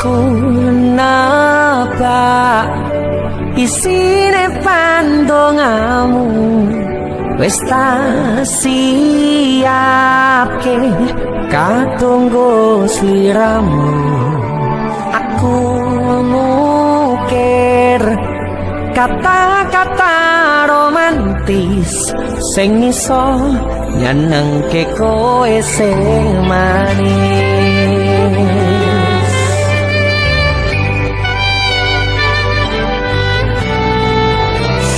aku nabak isine pandongamu wis tak siapke katunggu sliramu aku mukir kata-kata romantis sing iso nyenengke kowe sing manis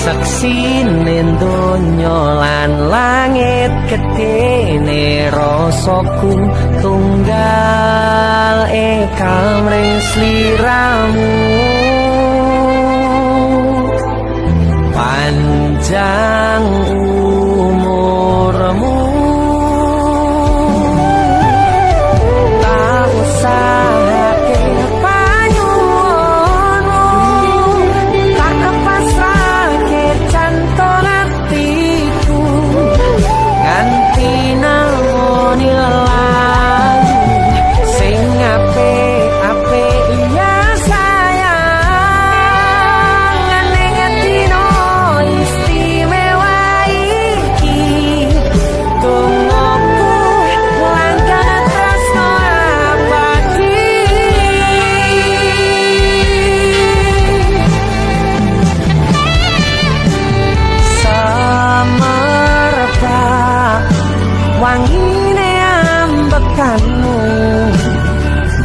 saksine donya lan langit gedene rasaku tunggal kamring sliramu panjang umurmu tak usahake panyuwunmu tak kepasrahke jantung hatiku nganti namoni lelayu sing apik-apik iya sayang ning dino istimewa iki tungguku langkah tresno abadi samarpa wangine ambekanmu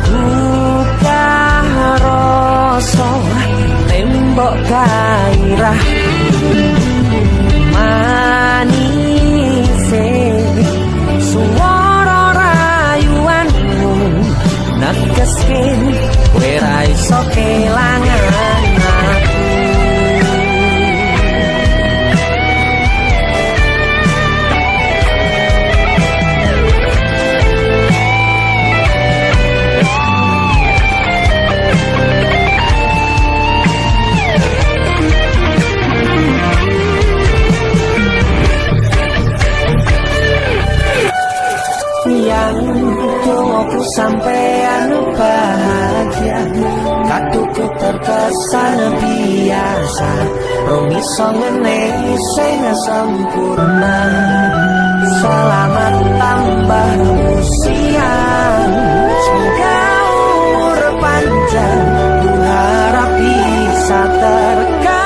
buka rasa tembok gairah manise suara rayuanmu negeske kowe ra iso kelangan aku yang tunggu sampean bahagia katuku terkesan biasa rumi songene sing sempurna selamat tambah usia semoga umur panjang ku harap bisa terkenang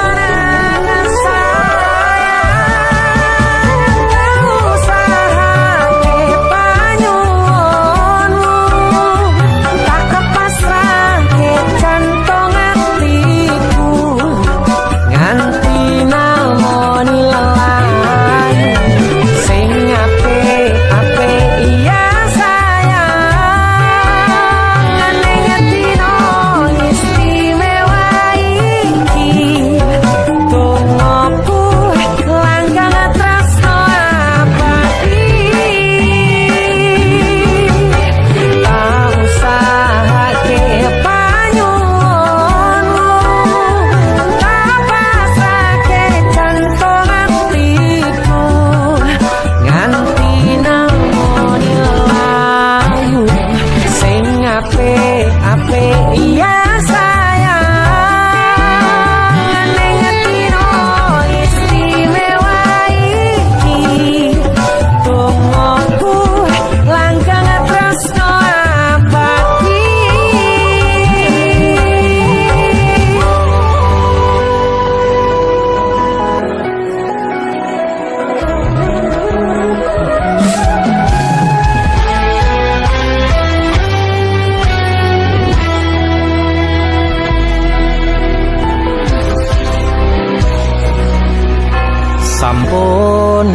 sampun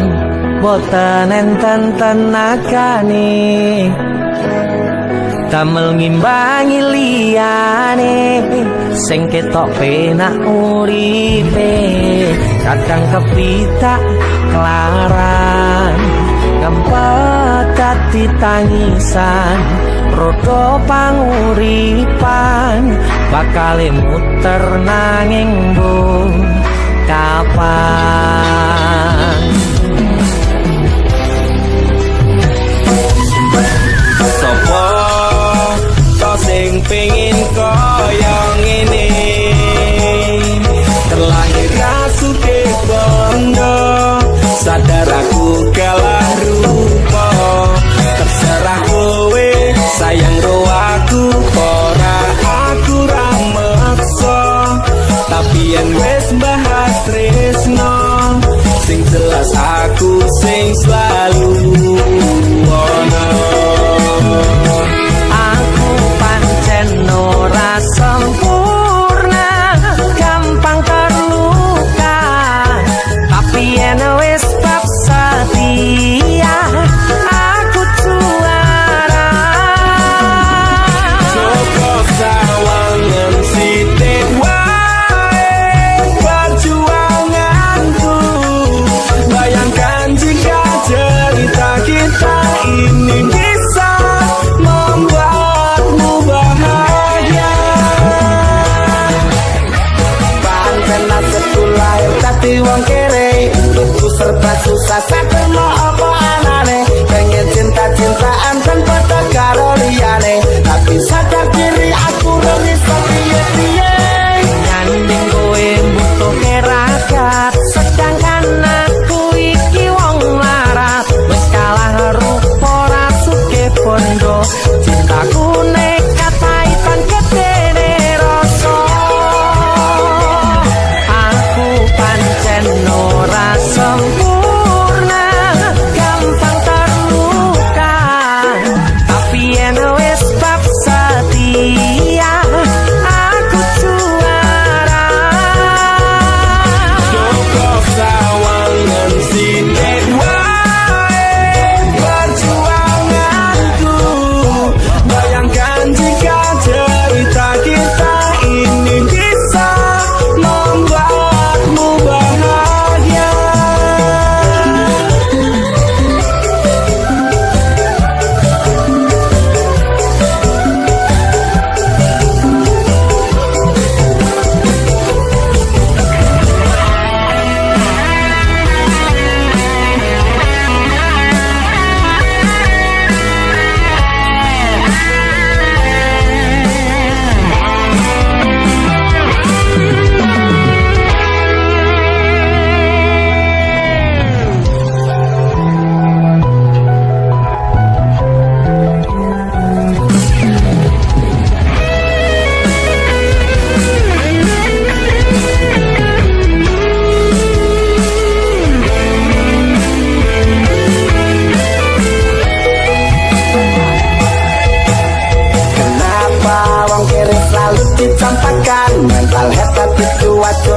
boten enten tenagane damel ngimbangi liyane sing ketok penak uripe kadang kepitak kelaran ngempet dadi tangisan rodo panguripan bakal muter nanging mbok kapan sapa to sing pengin kok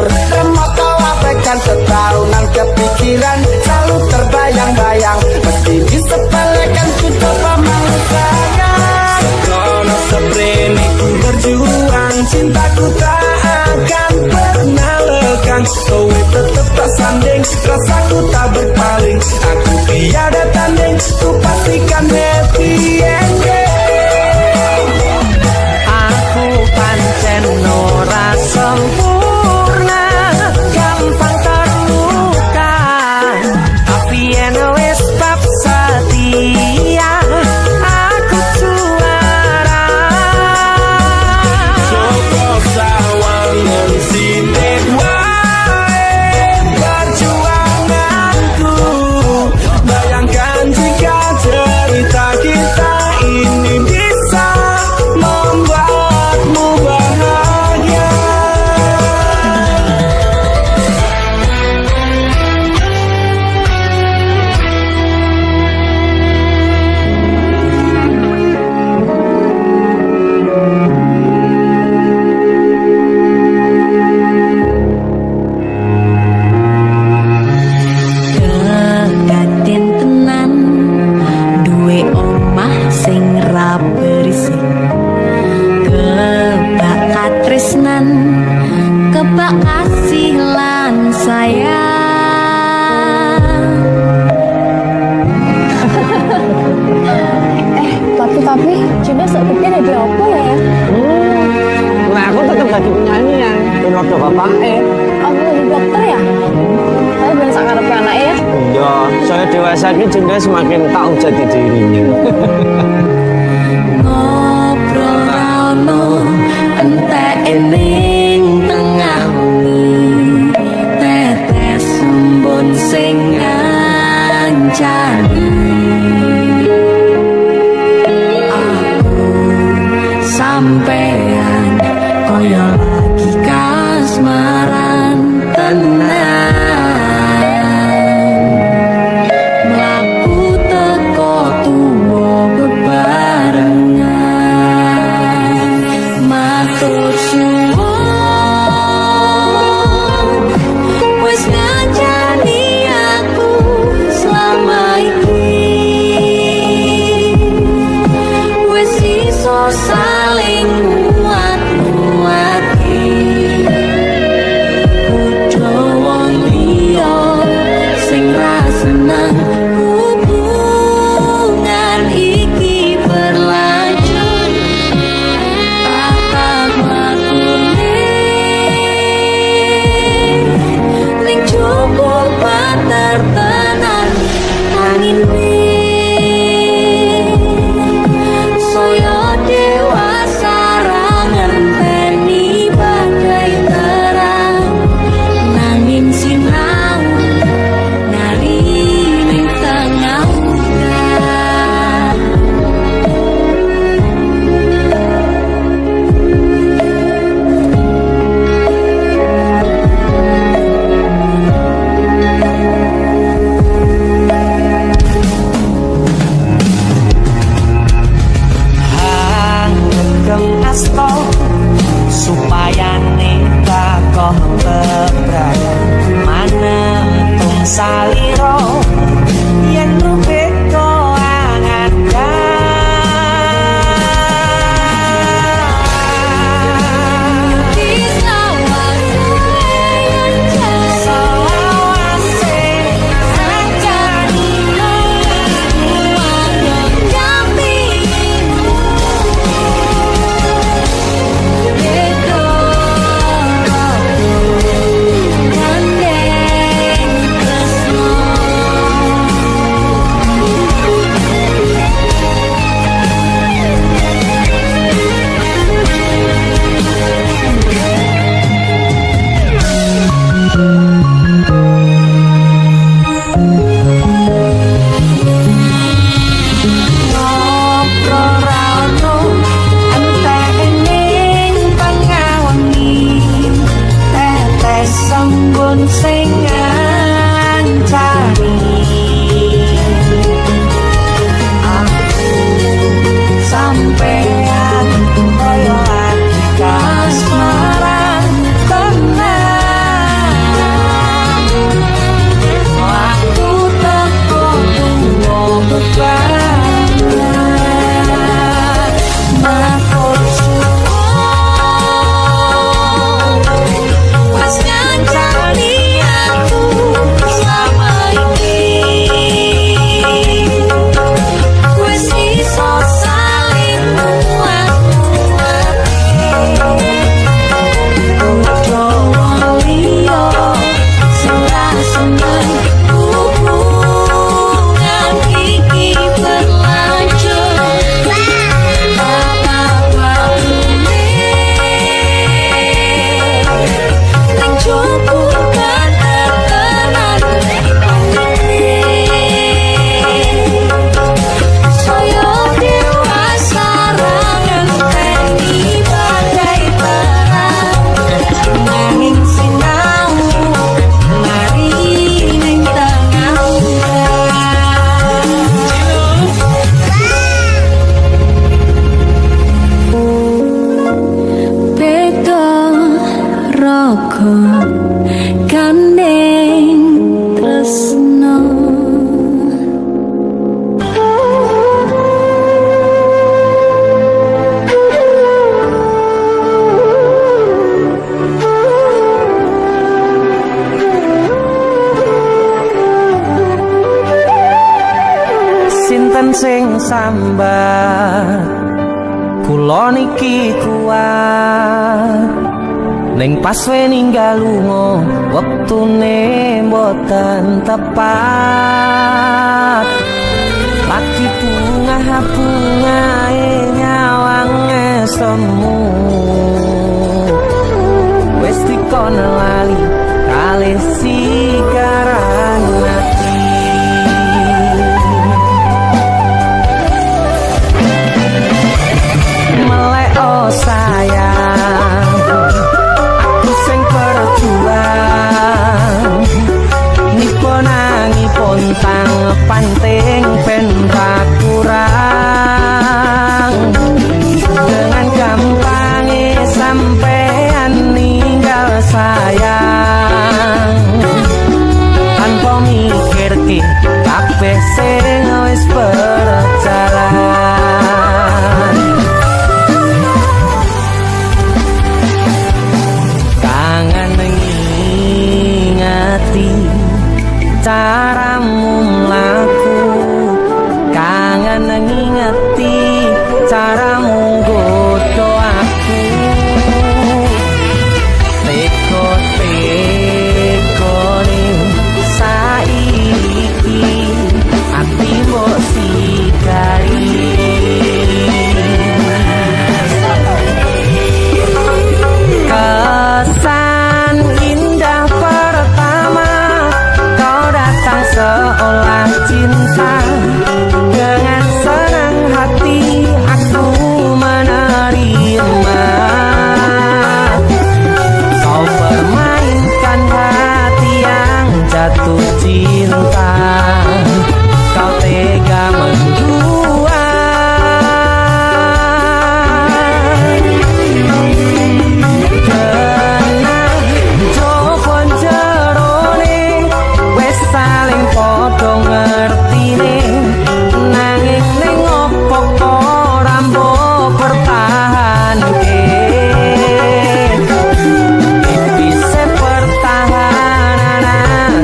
tidur. Remote kau abaikan setahunan kepikiran, selalu terbayang-bayang, meski disepelekan ku coba mau sayang. Sekono seprene ku berjuang, cintaku tak akan pernah lekang. Kowe tetep tak sanding, rasaku tak berpaling, aku tiada tanding, ku pastikan happy ending. Aku pancen ora sempurna, gampang terluka, tapi yen wis bab setia aku juara. Joko sawangan sinden wae perjuanganku. Bayangkan jika cerita kita ini bisa membuatmu bahagia. Kegaten tenan duwe omah sing ra berisik, kebak katresnan, kebak kasih lan sayang. Tapi Cinta sepertinya ada apa ya? Nah, aku tetap jadi penyanyi yang ben waktu bapaknya. Aku jadi dokter ya? Tapi ben sak karepe anake ya. Ya, saya dewasa ini juga semakin tahu jati dirinya. Ngobrol ono entek ening tengah wengi, tetes embun sing ngancani. Aku sampean koyo lagi kasmaran tenan, mlaku teko tuwa bebarengan, matur suwun wis ngancani aku selama iki, wis iso saling sambat kula niki kuat ning pas we ninggal lunga wektune mboten tepat lagi bungae nyawang semu wis dikono lali kalih sikaran ati melek oh sayang aku sing berjuang nipo nangipun tang panting ben ra kurang dengan gampangnya sampean ninggal sayang tanpa mikir ki kabeh sing wis berjalan kangen ngingati caramu mlaku kangen ngingati caramu godho aku teko-tekone saiki ati mbok sikari kesan indah pertama kau datang seolah cinta dengan senang hati aku menerima kau permainkan hati yang jatuh cinta kau tega mendua kenal jopon jerone wes saling podo ngertine nanging ning opo ora mbok pertahanke bisa pertahanan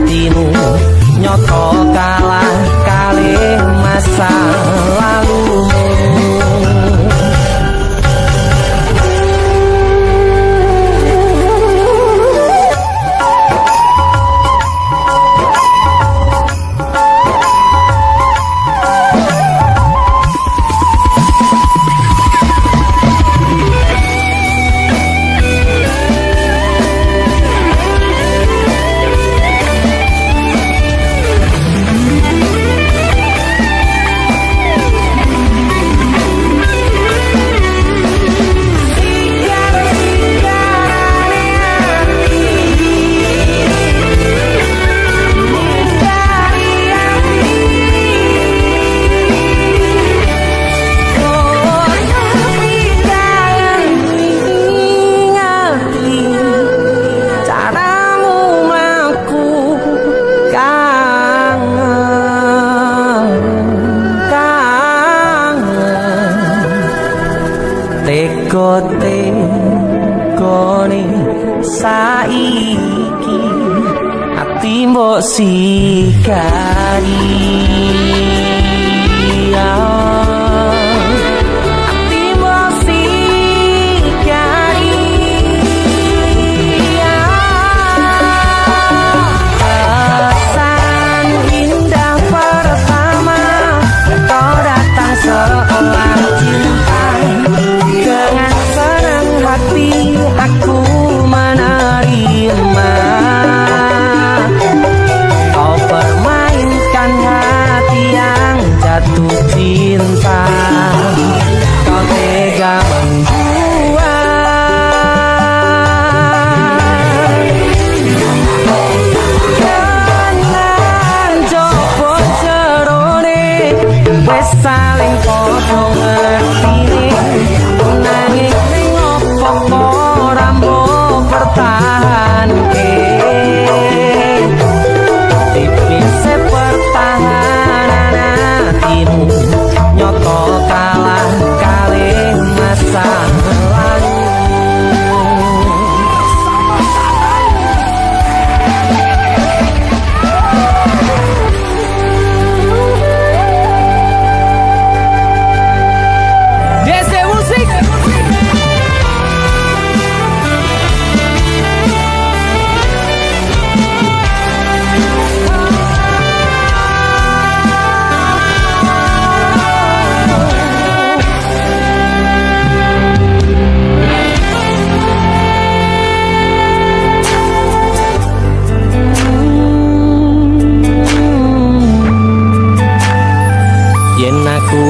hatimu nyoto kalah kalih masa lalumu teko-tekone saiki ati mbok sikari ati mbok sikari kesan indah pertama kau datang seolah cinta dengan senang hati aku menerima kau permainkan hati yang jatuh cinta kau tega membuat jangan jopo jerone wes saling podo ngertine nanging ning opo ora mbok pertahanke tipis pertahanan hatimu nyoto kalah kalih masa lalu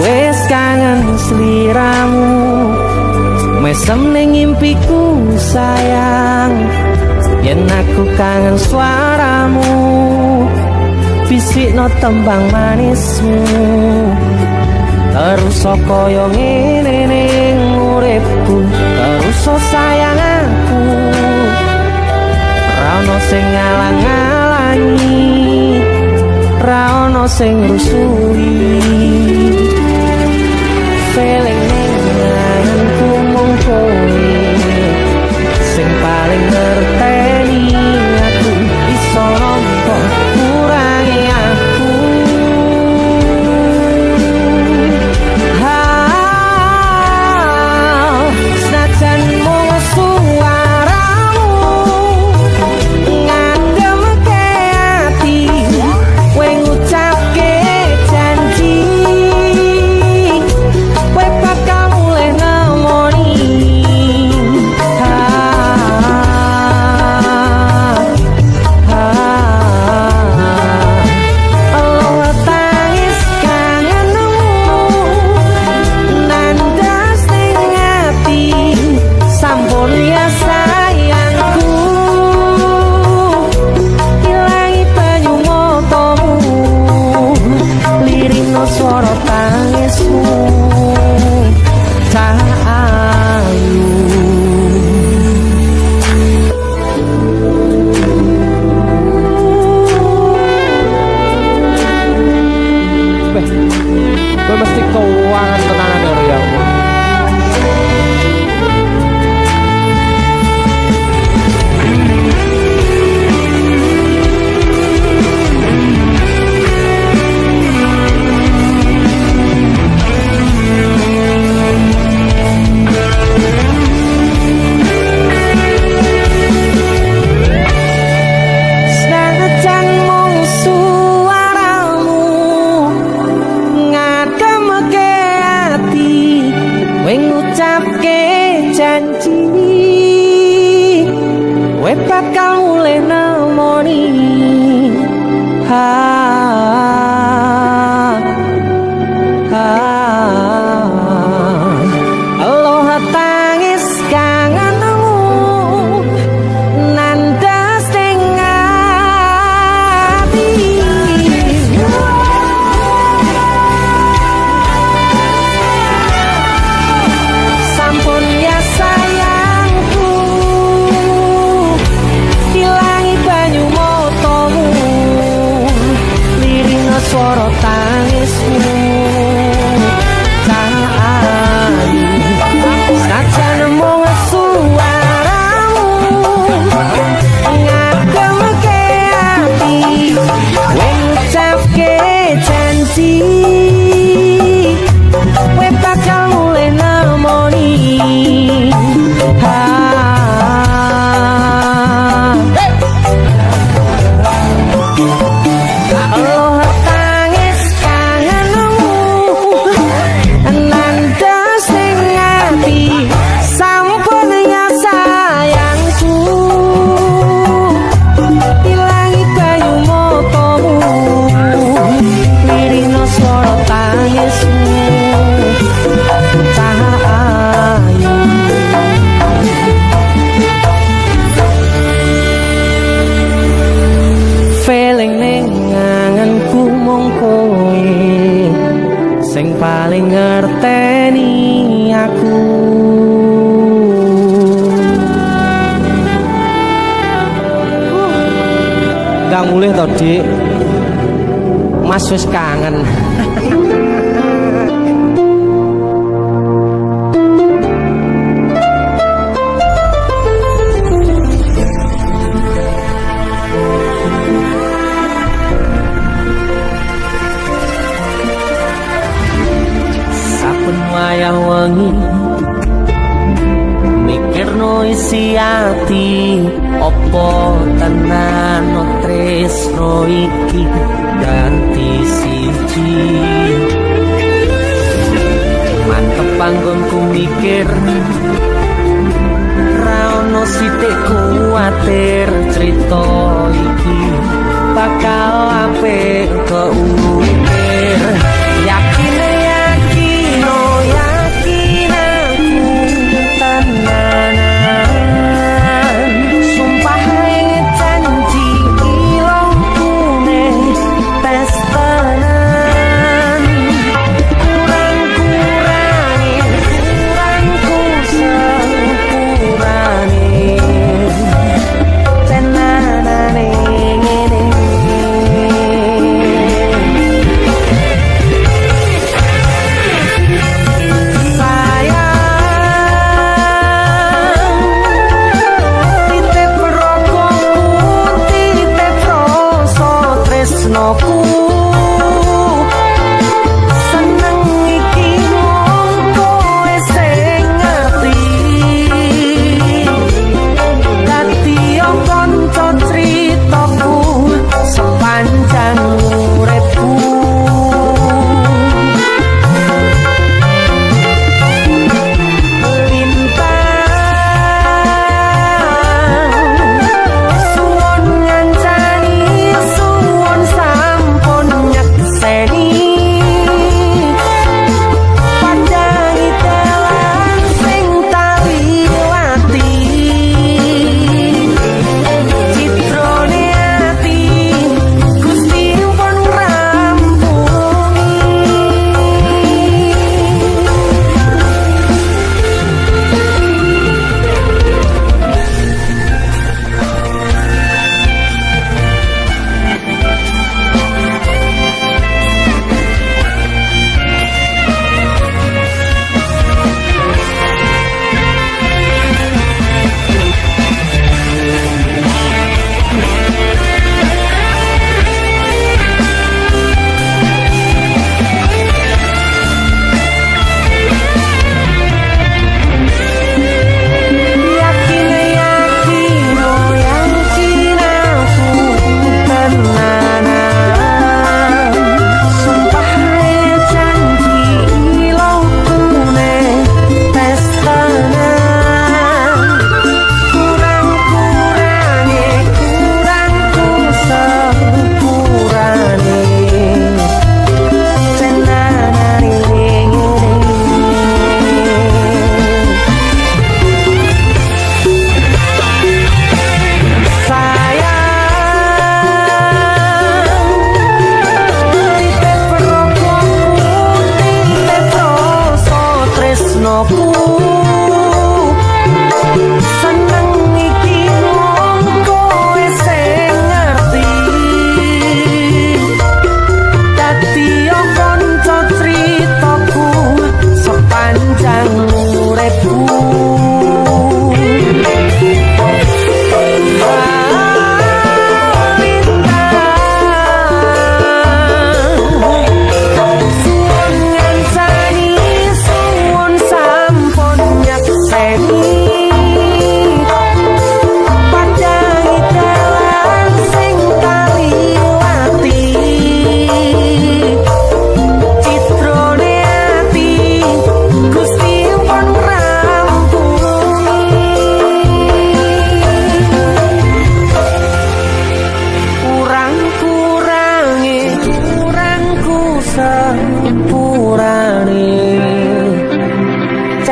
wis kangen sliramu, mesem ning impiku sayang. Yen aku kangen suaramu, bisikno tembang manismu. Terus kaya ngene ning uripku, terus sayang aku. Ra ono sing ngalang-alangi, ra ono sing rusui. Feeling ning nganku mung kowe sing paling ngerteni aku. Iso nampa kurangi aku. Senajan mung suaramu ngademke ati, kowe ngucapke janji kowe bakal mulih nemoni. Allah tangis kangenmu nandas ning ati, sampun ya sayangku. Ilangi banyu matamu, lirino swara tangismu. Cah ayu gue mesti keuangan tenanan dari aku. Senajan mung suaramu ngademke ati, kowe ngucapke janji kowe bakal mulih nemoni. Allah tangis kangenmu nandas ning ati. Sampun ya sayangku, ilangi banyu matamu, lirino swara tangismu. Cah ayu senajan mung suaramu ngademke ati, kowe ngucapke janji kowe bakal mulih nemoni. Allah tangis kangenmu nandas ning ati, sampun ya sayangku. Ilangi banyu matamu, lirino swara tangismu. Cah ayu feeling ning ngangenku mung kowe sing paling ngerteni aku. Gak mulih to, Dik. Mas wis kangen. Saben wayah wengi mikirno isi ati, opo tenan tresno iki ganti siji. Mantep panggonku mikir, ra ono sithik kuwatir crita iki bakal apik keukir. Yakin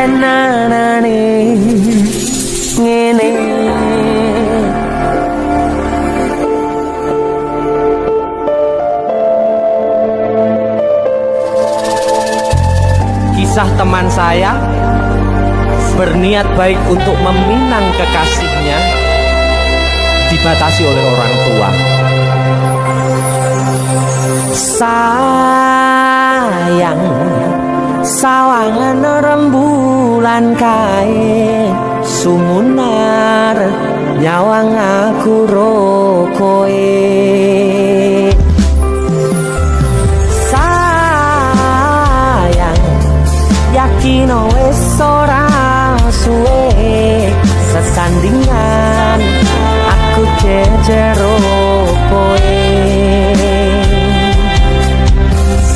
tenanane ngene. Kisah teman saya berniat baik untuk meminang kekasihnya dibatasi oleh orang tua. Sayang sawangan rembulan kae sumunar nyawang aku rokoe. Sayang yakin wis ora suwe sesandingan aku jejero kowe.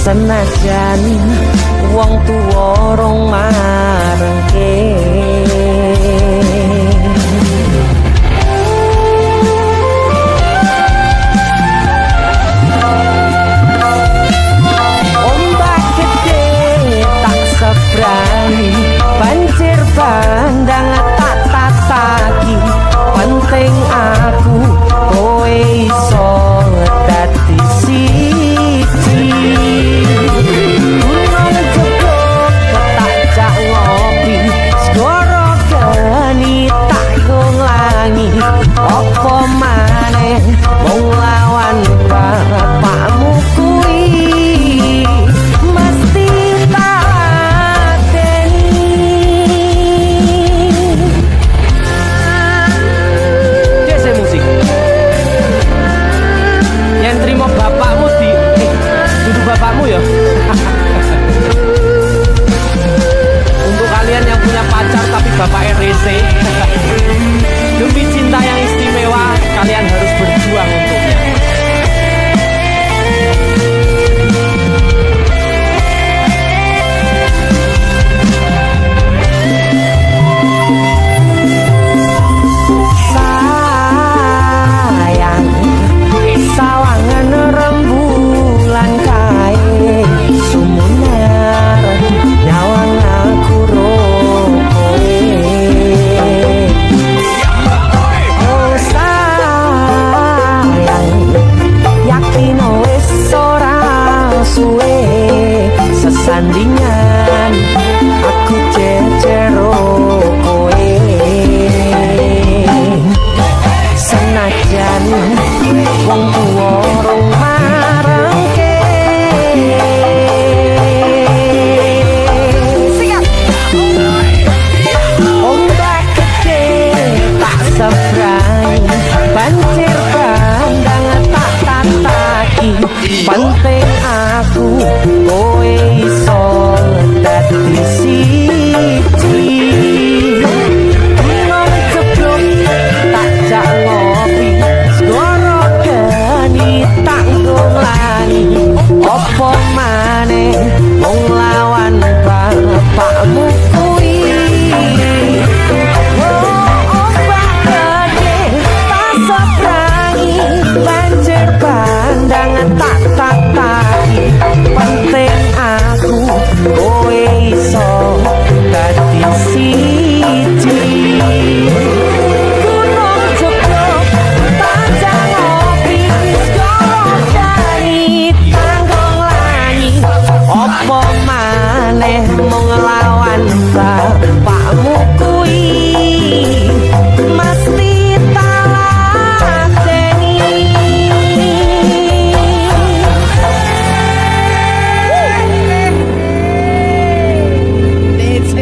Senajan wong tuwa rong marengke ombak gede tak sebrani banjir bandang tak tataki penting aku kowe iso dadi siji. Gunung Jogok tak jak ngopi segoro geni tak nglangi apa maneh mung lawan bapakmu kuwi mesti tak deni. Dese musik yang terima bapakmu di duduk bapakmu ya. Untuk kalian yang punya pacar tapi bapak RC, demi cinta yang istimewa kalian harus berjuang untuknya. Sayang sawangan rembulan kae sumunar nyawang aku rokoe. Oh sayang yakin wis ora suwe sesandingan aku jejero kowe. Senajan wong tuwa rong marengke ombak gede tak sebrani banjir bandang tak tataki penting aku kowe iso dadi siji. Gunung Jogok tak jak ngopi segoro geni tak nglangi apa maneh mung lawan bapakmu kuwi. Ombak gede tak sebrani banjir bandang tak tataki penting aku kowe iso dadi siji. Gunung Jogok tak jak ngopi segoro geni tak nglangi apa maneh mung lawan bapakmu kuwi mesti tak lateni.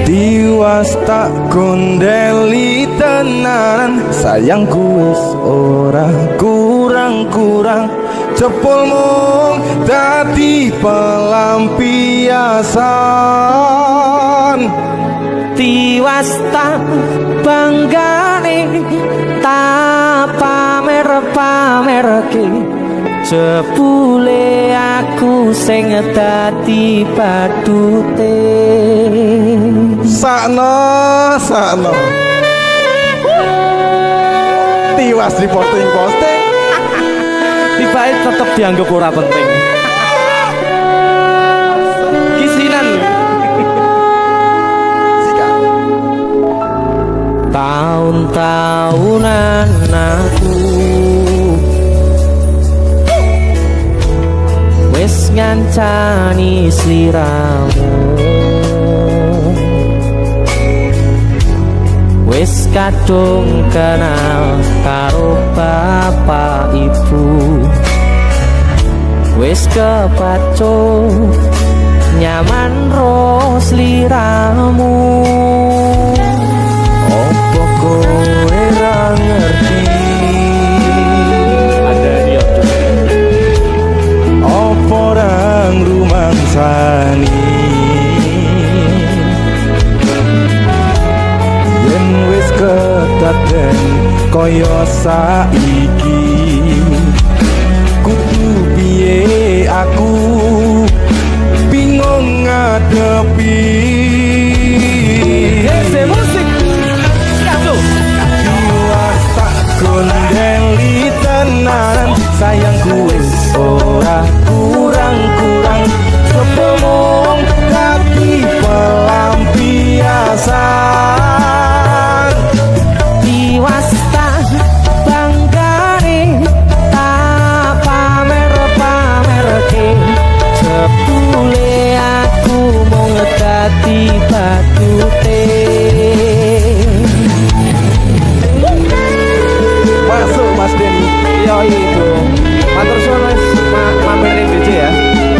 Tiwas tak kondeli tenan sayangku wis ora kurang-kurang cepul mung dadi pelampiasan. Tiwas tak banggane tak pamer-pamerke jebule aku sing dadi badute. Sakno tiwas di posting tibae tetep dianggap ora penting. Kisinan ngancani sliramu. Wis kadung kenal karo bapak ibu, wis kepacut nyaman ro sliramu. Opo kowe ra ngerti? Ada dia. Opo rang rumangsani yen wis kedaden kaya saiki. Kudu piye aku bingung ngadepi. Ese musik Kamu Jiwas tak gondeli tenan, sayangku wis ora kurang-kurang sepomong dadi pelampiasan. diwasta banggane tak pamer-pamerke, jebule aku mung dadi batute. Masuk Mas Denny. Yo itu matur suwun wis mampir ning BJ ya.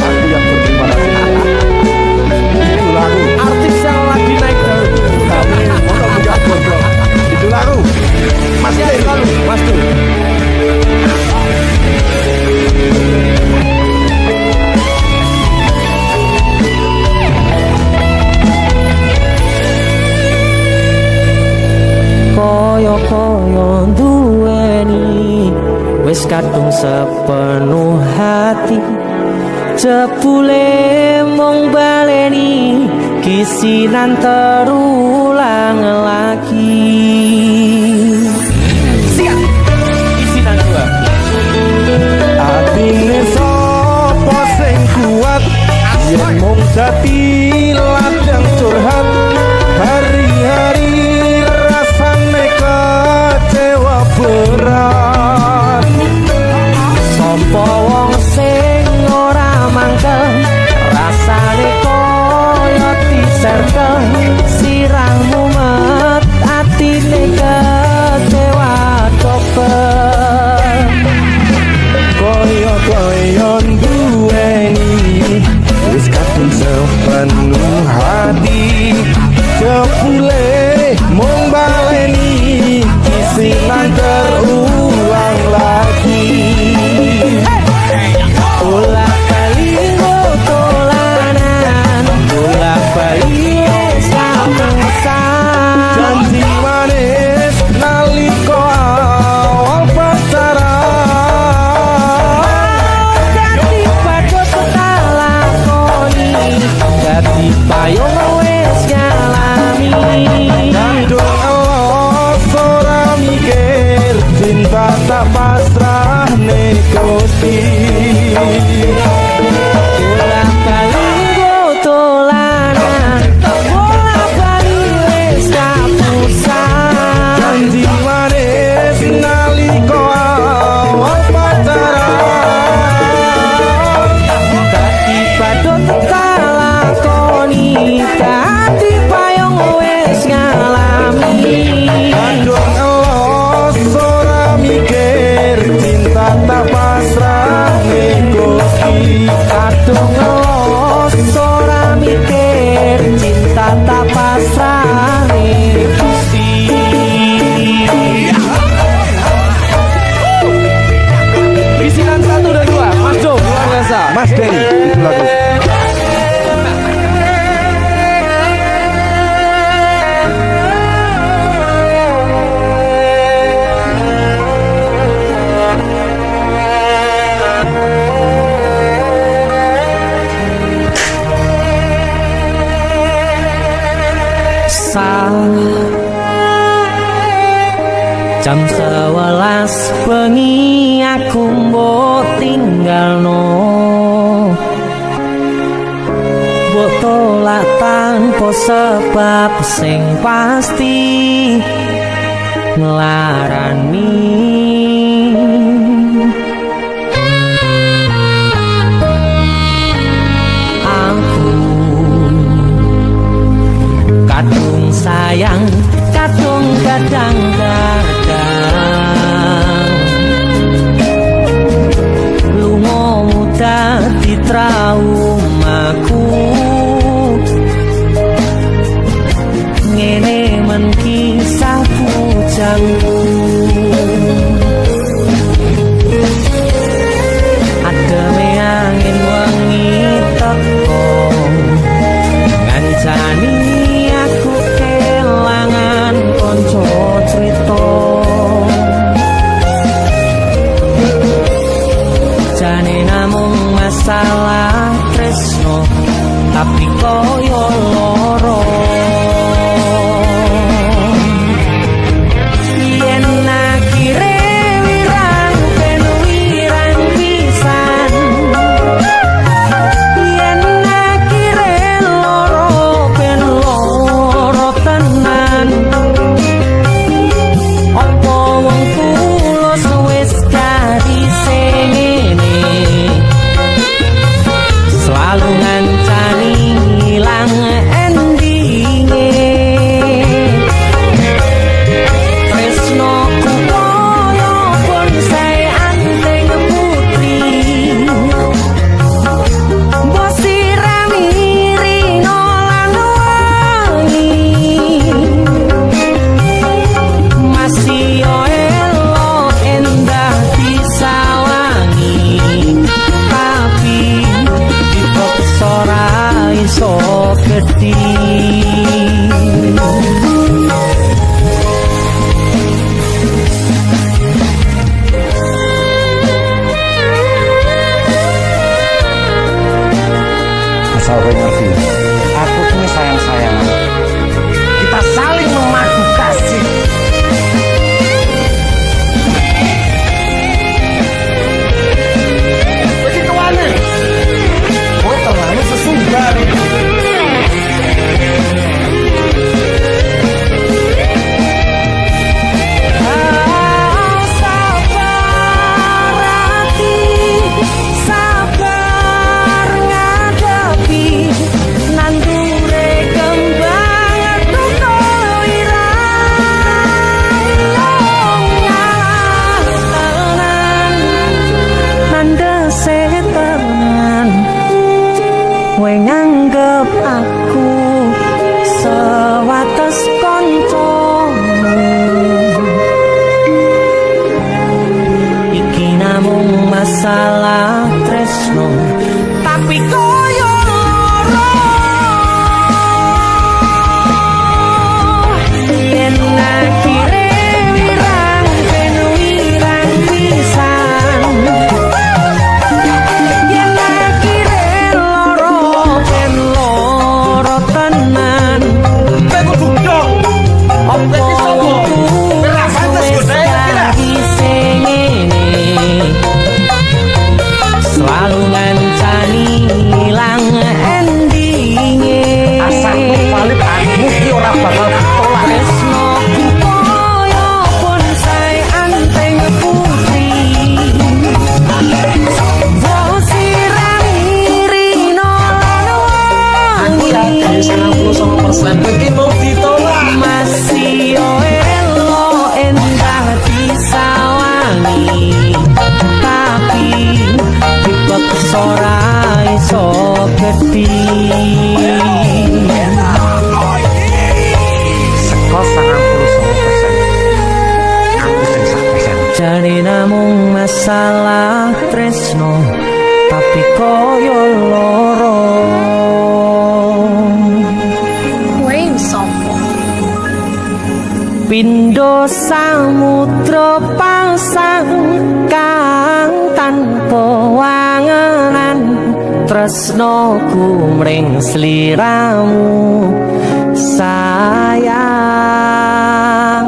Aku yang berterima kasih. Itu lagu. Artis yang lagi naik daun. Tapi untuk menjawab goblok. Itu lagu. Mas Ya, Denny. selalu Mas tuh. Koyo-koyo duweni wis kadung sepenuh hati, jebule mung baleni kisinan terulang lagi. Siap kisinan dua. Atine sapa sing kuat yen mung dadi ladang curhat. Hari-hari rasane kecewa berat. Sopo wong sing ora mangkel, rasane koyo diserkel, sirahmu met atine kecewa coba. Koyo-koyo duweni wis kadung sepenuh hati, jebule mung baleni kisinan terulang lagi. Bola bali tolanan, bola bali samusan. Janji manis nalika awal pacaran, Dadi padha tak lakoni, dadi payung wis ngalami. kandung Allah ora mikir, cinta tak pasrah ning Gusti. Bola bali tolanan, bola bali wis samusan. Janji manis nalika awal pacaran, Dadi padha tak lakoni, dadi payung wis ngalami. kandung Allah ora mikir, cinta tak pasrah ning Gusti. Kadung los ora mikir, cinta tak pasrah ning Gusti. Bisilan 1 dan 2, Mas Jo, luar biasa. Mas Denny, itu lagu. Jam 11 bengi aku mbok tinggalno, mbok tolak tanpa sebab sing pasti nglarani. sayang kadung kadang-kadang lungamu dadi traumaku ngene men kisah bujangku ademe angin wengi teko ngancani aku kelangan konco cerita jane namung masalah tresno tapi koyo loro yen akhire wirang ben wirang pisan yen akhire loro ben loro tenan opo wong tulus wis kari sengene selalu ngancani ilang endinge tresnoku koyo bonsai anteng putri mbok sirami rino lan wangi masih yo elo endah disawangi tapi dipaksa ora iso gedhi Asal kowe ngerti, aku tuh sayang-sayangan. Kita saling memadu kasih. Begitu aneh. Kowe terlalu sesungguhan. Sabar hati, sabar ngadepi nandure kembang duka wirang nandese tenan kowe nganggep aku sewates kancamu iki namung masalah tresno tapi koyo loro yen akhire wirang ben wirang pisan yen akhire loro ben loro tenan Kowe kudu dong. opo Ora pantes godhae kira. selalu ngancani ilang endinge Asal valid aku ki ora bakal ditolak. tresnoku koyo bonsai anteng putri mbok sirami rino lan Aku yakin 99% kowe iki mau ditolak. masih yo elo endah disawangi tapi dipaksa ora iso gedhi Seko 99%. Aku sing 100%. jane namung masalah tresno tapi koyo loro Kowe sopo? Pindho samudra pasang kang tanpa wangenan tresnoku mring sliramu sayang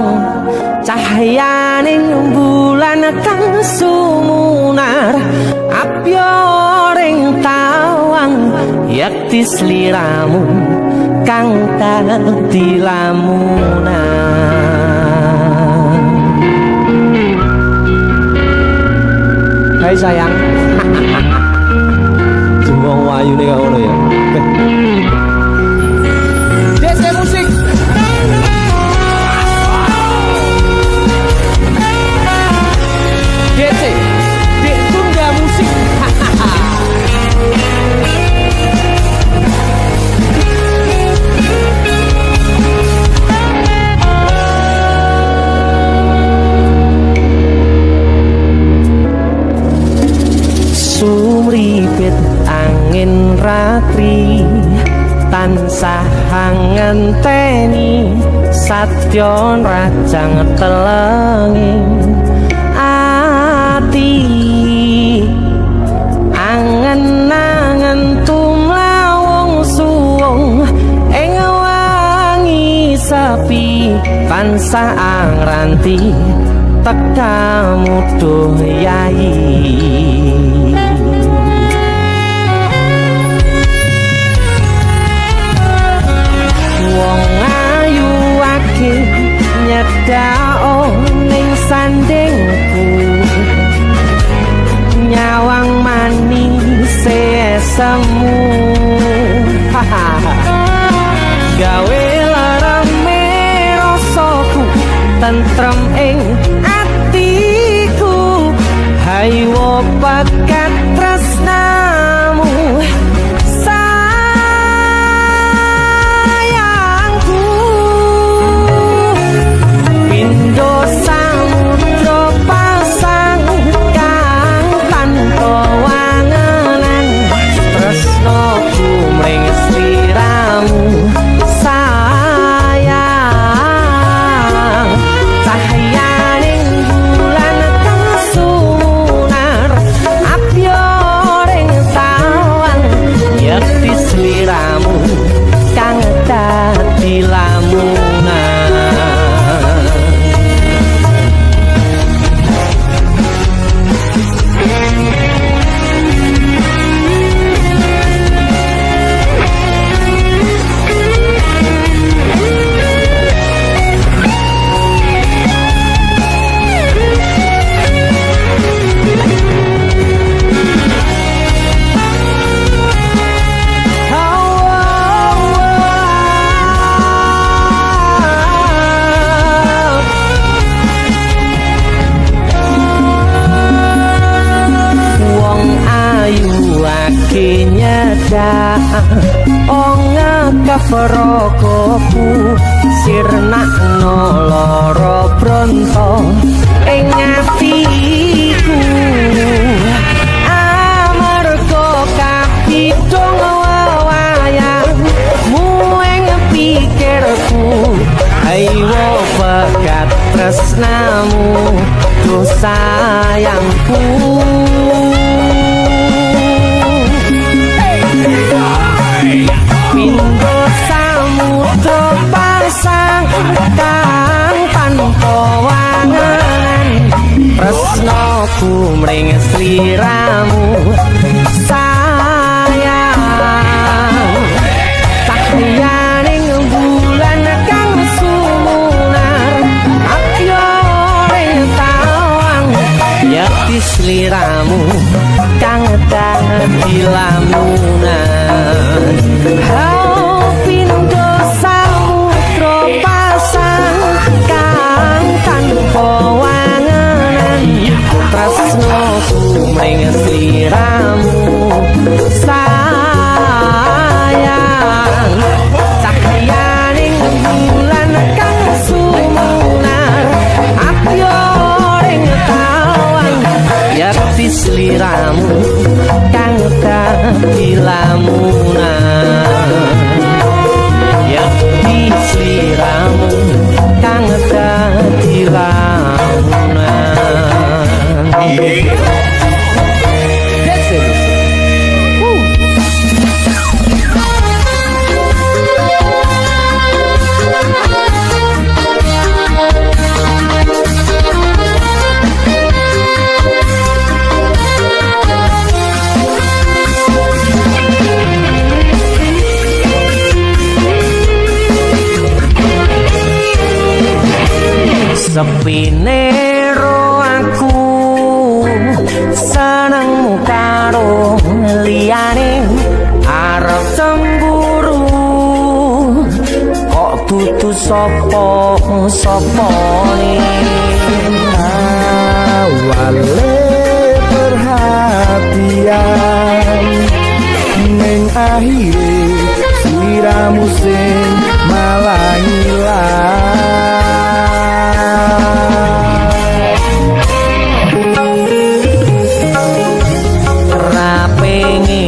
cahyaning bulan kang sumunar apyoring tawang yakti sliramu kang dadi lamunan hai sayang jembong wayu nih kau ya DC musik. ngenteni Satyon rajang telengi ati angen-angen tumlawung suwung ing wangi sepi tansah angranti tekamu duh yai wong ayu ake nyedao ning sandingku nyawang manis semu gawe larame rasaku tentrem ing atiku haywo bakat tresnamu sayangku pindo samudra pasang kang tanpa wangenan tresnaku mring sliramu sayang cahayaning bulan kang sumunar apyoring tawang yakti sliramu kang dadi lamunan nyeda onga kaperokoku sirnakno loro bronto ing atiku amarga kapidhong wayangmu ing pikirku ayo bakat tresnamu duh sayangku pindo samudra pasang kang tanpa wangenan tresnaku mring sliramu sayang cahyaning bulan kang sumunar apyoring tawang yakti sliramu kang dadi lamunan pindo samudra pasang kang tanpa wangenan tresnaku mring sliramu sayang cahyaning bulan kang sumunar apyoring tawang yakti sliramu kang dadi lamunan yakti sliramu kang dadi lamunan sepine ro aku senengmu karo liyane arep cemburu kok dudu sapa-sapane awale perhatian ning akhire sliramu sing malah ilang rapenge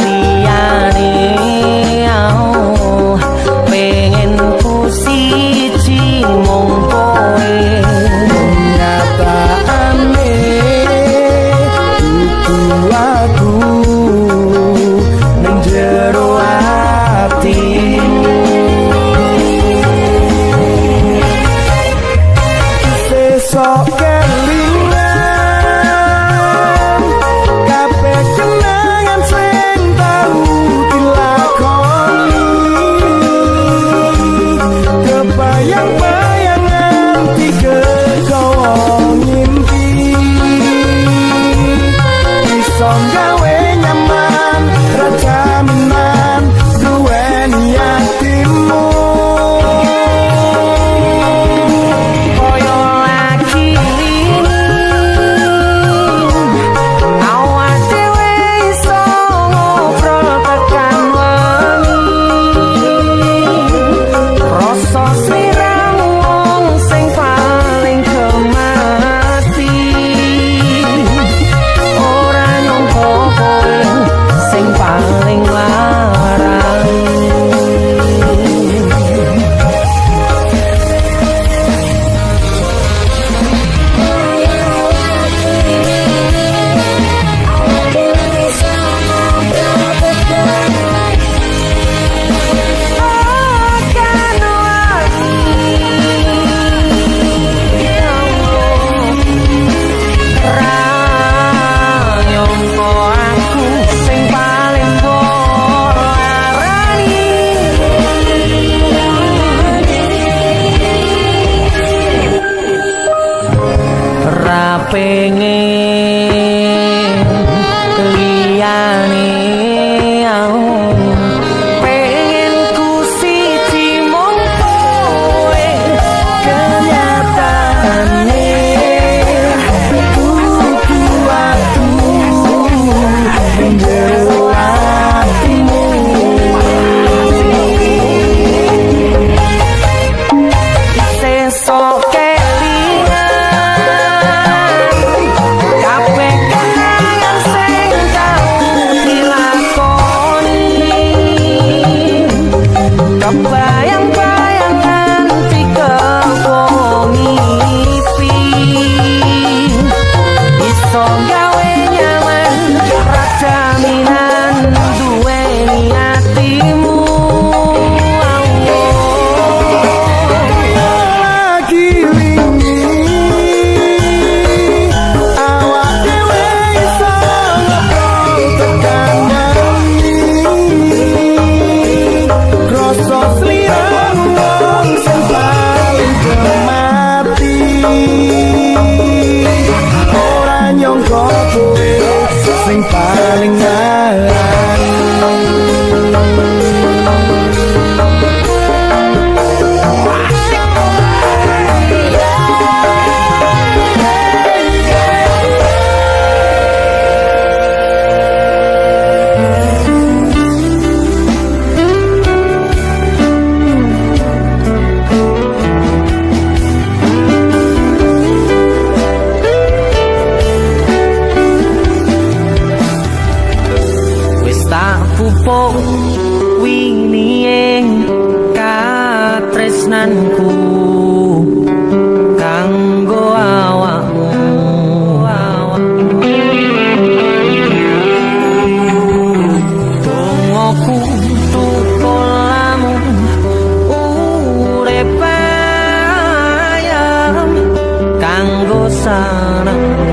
liyane pengorbananku kanggo awakmu. Dongoku tukulamu urip ayam kanggo sanengmu.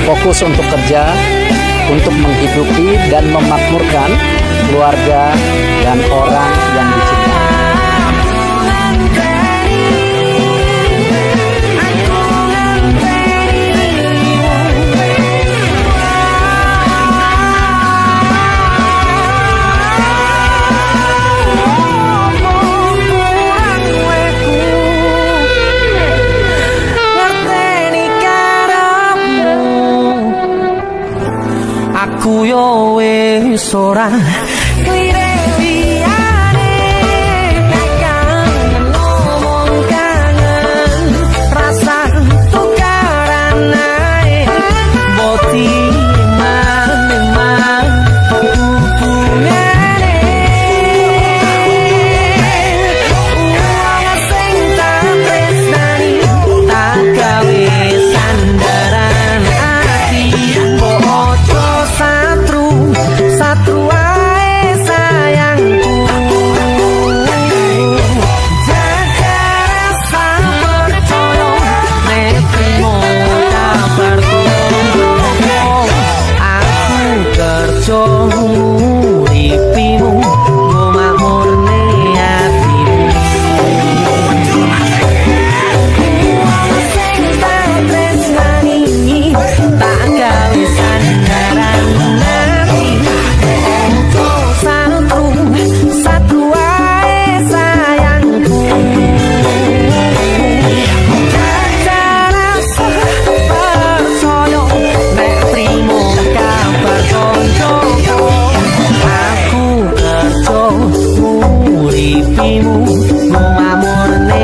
Fokus untuk kerja, untuk menghidupi dan memakmurkan keluarga dan orang yang dicintai. Aku yo wis ora lirih liyane, kangen ngomong kangen, rasa tukaran ae, boti man hubungane, uang sing tak tresnani, tak gawe sandaran ati, ojo satru ae sayangku, jaga rasa percaya nek trimo kabarku, aku kerja uripimu go makmurne atimu, sing tak tresnani tak gawe sandaran satu ae sayangku, jaga rasa percaya nek trimo kabar koncoku, aku kerja uripimu mamurne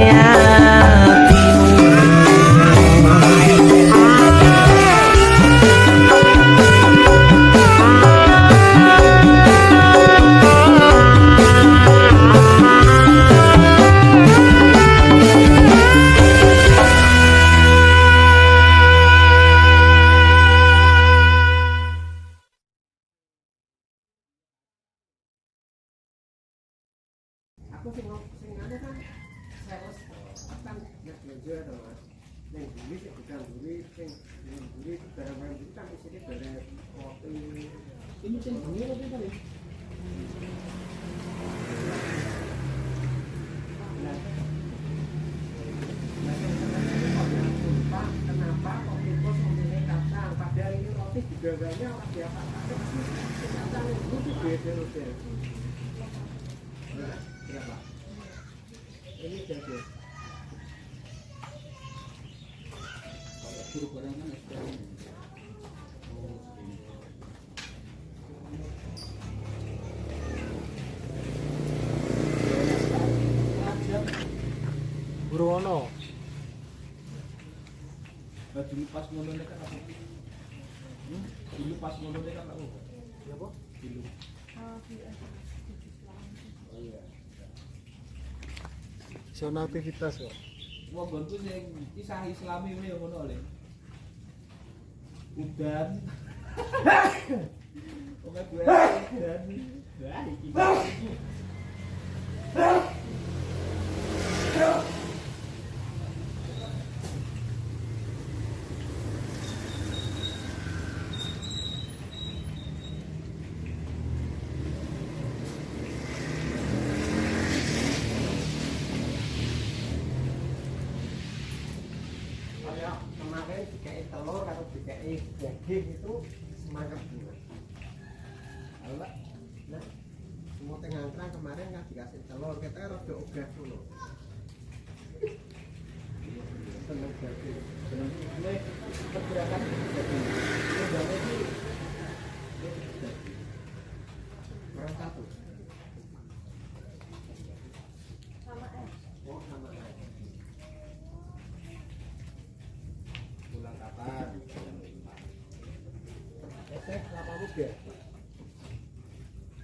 Burono. Dulu pas ngono nek kan aku. Dulu pas ngono nek kan aku. Ya apa? Dulu. Zona aktivitas kok. Wong gonku sing kisah Islami wae ngono le. Udan. Oke gue udan. Wah iki. Kayak kemarin dikai telur atau dikai daging itu semangat bunga. Allah, nah semua tengah kemarin kan dikasih telur, kita kan rada ogah dulu. Seneng daging, seneng ini pergerakan daging. Udangnya sih orang satu. Sama es. Oh sama aja. Pulang kapan? Esek 8 juga.